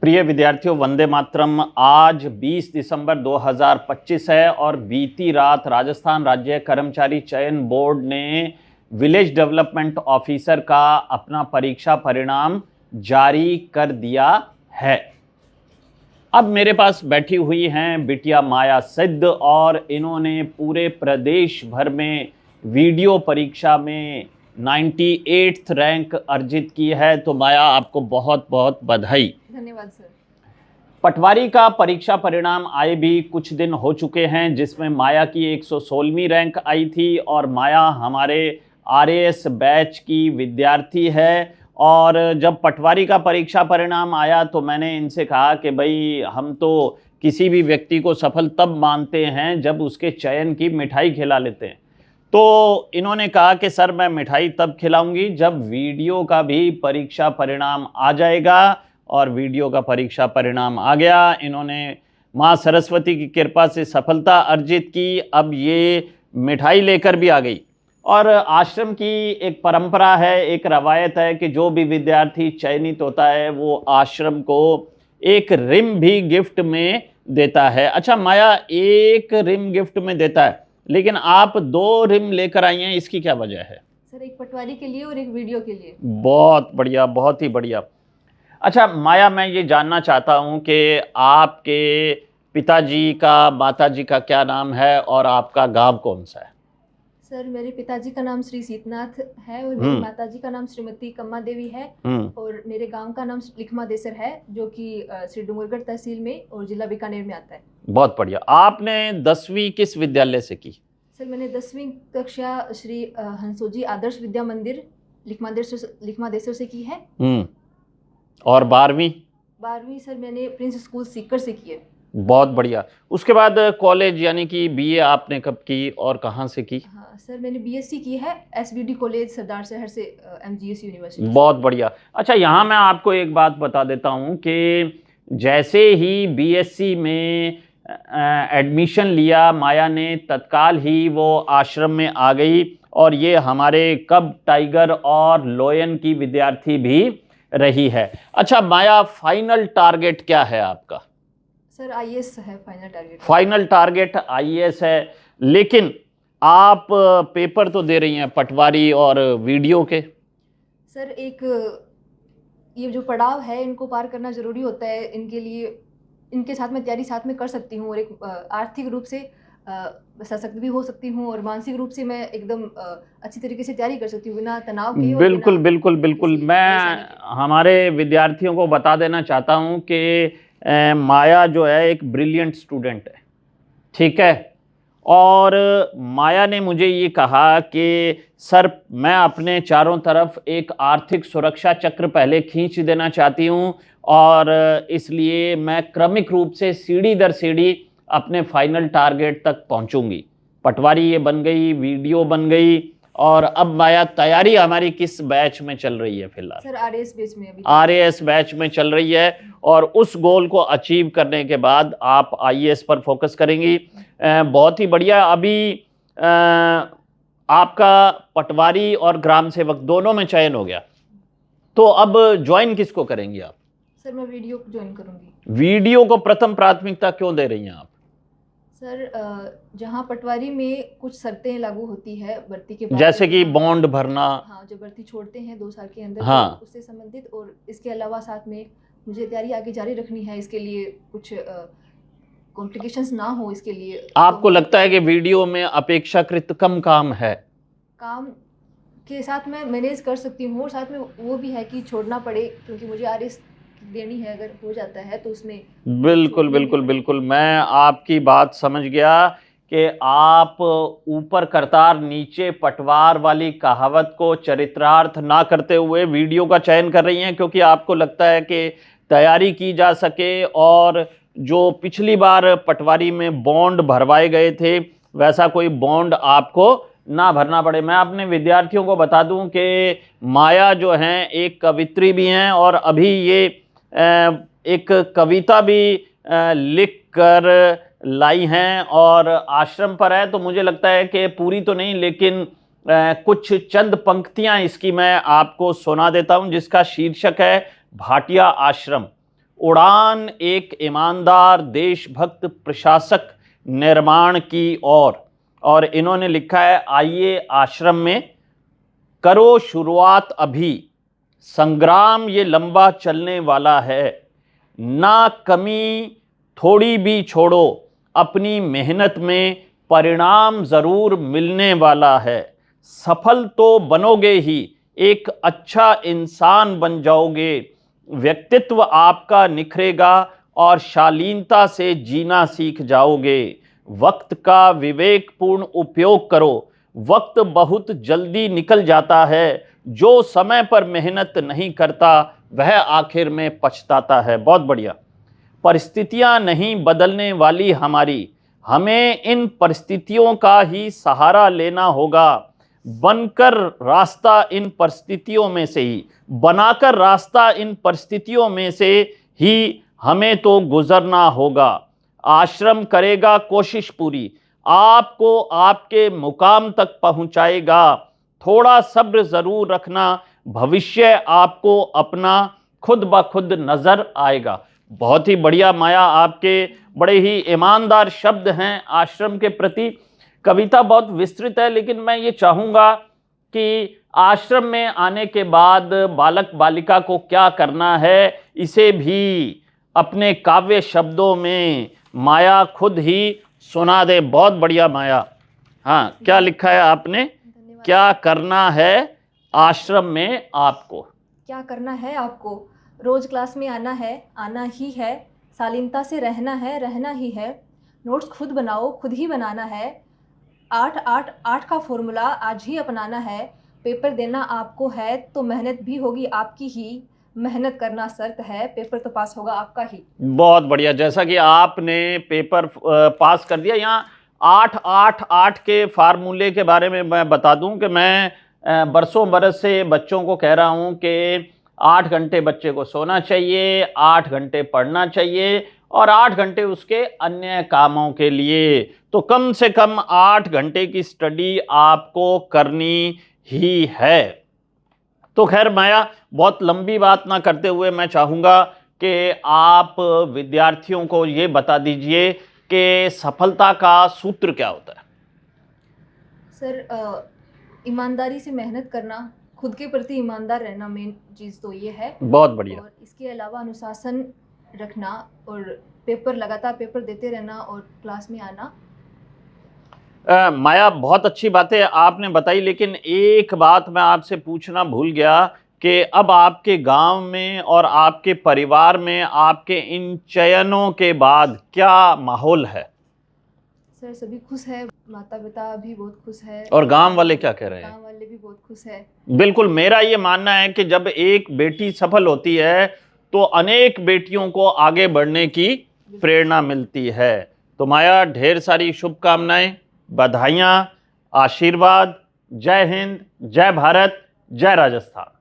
प्रिय विद्यार्थियों, वंदे मातरम। आज 20 दिसंबर 2025 है और बीती रात राजस्थान राज्य कर्मचारी चयन बोर्ड ने विलेज डेवलपमेंट ऑफिसर का अपना परीक्षा परिणाम जारी कर दिया है। अब मेरे पास बैठी हुई हैं बिटिया माया सिद्ध और इन्होंने पूरे प्रदेश भर में वीडियो परीक्षा में 98th रैंक अर्जित की है। तो माया, आपको बहुत बहुत बधाई। धन्यवाद सर। पटवारी का परीक्षा परिणाम आए भी कुछ दिन हो चुके हैं, जिसमें माया की 116वीं रैंक आई थी और माया हमारे आरएएस बैच की विद्यार्थी है। और जब पटवारी का परीक्षा परिणाम आया तो मैंने इनसे कहा कि भाई, हम तो किसी भी व्यक्ति को सफल तब मानते हैं जब उसके चयन की मिठाई खिला लेते हैं। तो इन्होंने कहा कि सर, मैं मिठाई तब खिलाऊंगी जब वीडियो का भी परीक्षा परिणाम आ जाएगा। और वीडियो का परीक्षा परिणाम आ गया। इन्होंने माँ सरस्वती की कृपा से सफलता अर्जित की। अब ये मिठाई लेकर भी आ गई। और आश्रम की एक परंपरा है, एक रवायत है कि जो भी विद्यार्थी चयनित होता है वो आश्रम को एक रिम भी गिफ्ट में देता है। अच्छा माया, एक रिम गिफ्ट में देता है, लेकिन आप 2 रिम लेकर आई हैं, इसकी क्या वजह है? सर, एक पटवारी के लिए और एक वीडियो के लिए। बहुत बढ़िया, बहुत ही बढ़िया। अच्छा माया, मैं ये जानना चाहता हूँ कि आपके पिताजी का, माताजी का क्या नाम है और आपका गांव कौन सा है? सर, मेरे पिताजी का नाम श्री सीतनाथ है और मेरी माताजी का नाम श्रीमती कम्मा देवी है और मेरे गांव का नाम लिखमा देसर है, जो कि श्री डूंगरगढ़ तहसील में और जिला बीकानेर में आता है। बहुत बढ़िया। आपने 10वीं किस विद्यालय से की? सर, मैंने 10वीं कक्षा श्री हंसोजी आदर्श विद्या मंदिर लिखमा देसर से की है। और 12वीं? 12वीं सर मैंने प्रिंस स्कूल सीकर से की है। बहुत बढ़िया। उसके बाद कॉलेज यानी कि बीए आपने कब की और कहाँ से की? हाँ सर, मैंने बीएससी की है एसबीडी कॉलेज सरदार शहर से, एमजीएस यूनिवर्सिटी। बहुत बढ़िया। अच्छा, यहाँ मैं आपको एक बात बता देता हूँ कि जैसे ही बीएससी में एडमिशन लिया माया ने, तत्काल ही वो आश्रम में आ गई और ये हमारे कब टाइगर और लोयन की विद्यार्थी भी रही है। अच्छा माया, फाइनल टारगेट क्या है आपका? सर, आईएएस है final target. Final target IAS है, लेकिन आप पेपर तो दे रही हैं पटवारी और वीडियो के। सर, एक ये जो पड़ाव है इनको पार करना जरूरी होता है। इनके लिए इनके साथ में तैयारी साथ में कर सकती हूँ और एक आर्थिक रूप से सशक्त भी हो सकती हूँ और मानसिक रूप से मैं एकदम अच्छी तरीके से तैयारी कर सकती हूँ बिना तनाव के। बिल्कुल बिल्कुल बिल्कुल। मैं हमारे विद्यार्थियों को बता देना चाहता हूँ कि माया जो है एक ब्रिलियंट स्टूडेंट है, ठीक है। और माया ने मुझे ये कहा कि सर, मैं अपने चारों तरफ एक आर्थिक सुरक्षा चक्र पहले खींच देना चाहती हूँ और इसलिए मैं क्रमिक रूप से सीढ़ी दर सीढ़ी अपने फाइनल टारगेट तक पहुँचूंगी। पटवारी ये बन गई, वीडियो बन गई। और अब माया, तैयारी हमारी किस बैच में चल रही है फिलहाल? सर, आरएएस बैच में अभी। आरएएस बैच में चल रही है और उस गोल को अचीव करने के बाद आप आईएएस पर फोकस करेंगी। बहुत ही बढ़िया। अभी आपका पटवारी और ग्राम सेवक दोनों में चयन हो गया, तो अब ज्वाइन किसको करेंगी आप? सर, मैं वीडियो को ज्वाइन करूंगी। वीडियो को प्रथम प्राथमिकता क्यों दे रही हैं आप? सर, जहाँ पटवारी में कुछ शर्तें लागू होती है भर्ती के बाद, जैसे कि बॉन्ड भरना। हाँ, जो भर्ती छोड़ते हैं 2 साल के अंदर, हाँ, तो उससे संबंधित। और इसके अलावा साथ में मुझे तैयारी आगे जारी रखनी है, इसके लिए कुछ कॉम्प्लिकेशंस ना हो, इसके लिए। आपको लगता है कि वीडियो में अपेक्षाकृत कम काम है? काम के साथ मैं मैनेज कर सकती हूँ और साथ में वो भी है कि छोड़ना पड़े, क्योंकि मुझे आरएस देनी है। अगर हो जाता है तो उसमें बिल्कुल बिल्कुल बिल्कुल। मैं आपकी बात समझ गया कि आप ऊपर करतार नीचे पटवार वाली कहावत को चरितार्थ ना करते हुए वीडियो का चयन कर रही हैं, क्योंकि आपको लगता है कि तैयारी की जा सके और जो पिछली बार पटवारी में बॉन्ड भरवाए गए थे वैसा कोई बॉन्ड आपको ना भरना पड़े। मैं अपने विद्यार्थियों को बता दूं कि माया जो हैं एक कवित्री भी हैं और अभी ये एक कविता भी लिख कर लाई हैं और आश्रम पर है। तो मुझे लगता है कि पूरी तो नहीं, लेकिन कुछ चंद पंक्तियां इसकी मैं आपको सुना देता हूं, जिसका शीर्षक है भाटिया आश्रम। उड़ान एक ईमानदार देशभक्त प्रशासक निर्माण की ओर। और इन्होंने लिखा है, आइए आश्रम में करो शुरुआत अभी, संग्राम ये लंबा चलने वाला है, ना कमी थोड़ी भी छोड़ो, अपनी मेहनत में परिणाम ज़रूर मिलने वाला है, सफल तो बनोगे ही, एक अच्छा इंसान बन जाओगे, व्यक्तित्व आपका निखरेगा और शालीनता से जीना सीख जाओगे, वक्त का विवेकपूर्ण उपयोग करो, वक्त बहुत जल्दी निकल जाता है, जो समय पर मेहनत नहीं करता वह आखिर में पछताता है। बहुत बढ़िया। परिस्थितियां नहीं बदलने वाली हमारी, हमें इन परिस्थितियों का ही सहारा लेना होगा, बनकर रास्ता इन परिस्थितियों में से ही, बनाकर रास्ता इन परिस्थितियों में से ही हमें तो गुजरना होगा। आश्रम करेगा कोशिश पूरी, आपको आपके मुकाम तक पहुंचाएगा, थोड़ा सब्र जरूर रखना, भविष्य आपको अपना खुद ब खुद नजर आएगा। बहुत ही बढ़िया माया, आपके बड़े ही ईमानदार शब्द हैं आश्रम के प्रति। कविता बहुत विस्तृत है, लेकिन मैं ये चाहूँगा कि आश्रम में आने के बाद बालक बालिका को क्या करना है, इसे भी अपने काव्य शब्दों में माया खुद ही सुना दे। बहुत बढ़िया माया। हाँ, क्या लिखा है आपने? क्या करना है आश्रम में आपको? क्या करना है आपको? रोज क्लास में आना है, आना ही है, शालीनता से रहना है, रहना ही है, नोट्स खुद बनाओ, खुद ही बनाना है, 8-8-8 का फॉर्मूला आज ही अपनाना है, पेपर देना आपको है तो मेहनत भी होगी आपकी ही, मेहनत करना शर्त है, पेपर तो पास होगा आपका ही। बहुत बढ़िया। जैसा कि आपने पेपर पास कर दिया, यहाँ 8-8-8 के फार्मूले के बारे में मैं बता दूं कि मैं बरसों बरस से बच्चों को कह रहा हूं कि 8 घंटे बच्चे को सोना चाहिए, 8 घंटे पढ़ना चाहिए और 8 घंटे उसके अन्य कामों के लिए। तो कम से कम 8 घंटे की स्टडी आपको करनी ही है। तो खैर माया, बहुत लंबी बात ना करते हुए मैं चाहूँगा कि आप विद्यार्थियों को ये बता दीजिए कि सफलता का सूत्र क्या होता है? सर, ईमानदारी से मेहनत करना, खुद के प्रति ईमानदार रहना, मेन चीज़ तो ये है। बहुत बढ़िया। और इसके अलावा अनुशासन रखना और लगातार पेपर देते रहना और क्लास में आना। माया, बहुत अच्छी बातें आपने बताई, लेकिन एक बात मैं आपसे पूछना भूल गया कि अब आपके गांव में और आपके परिवार में आपके इन चयनों के बाद क्या माहौल है? सर, सभी खुश है, माता पिता भी बहुत खुश है। और गांव वाले क्या कह रहे हैं? गांव वाले भी बहुत खुश है। बिल्कुल, मेरा ये मानना है कि जब एक बेटी सफल होती है तो अनेक बेटियों को आगे बढ़ने की प्रेरणा मिलती है। तो माया, ढेर सारी शुभकामनाएं, बधाइयाँ, आशीर्वाद। जय हिंद, जय भारत, जय राजस्थान।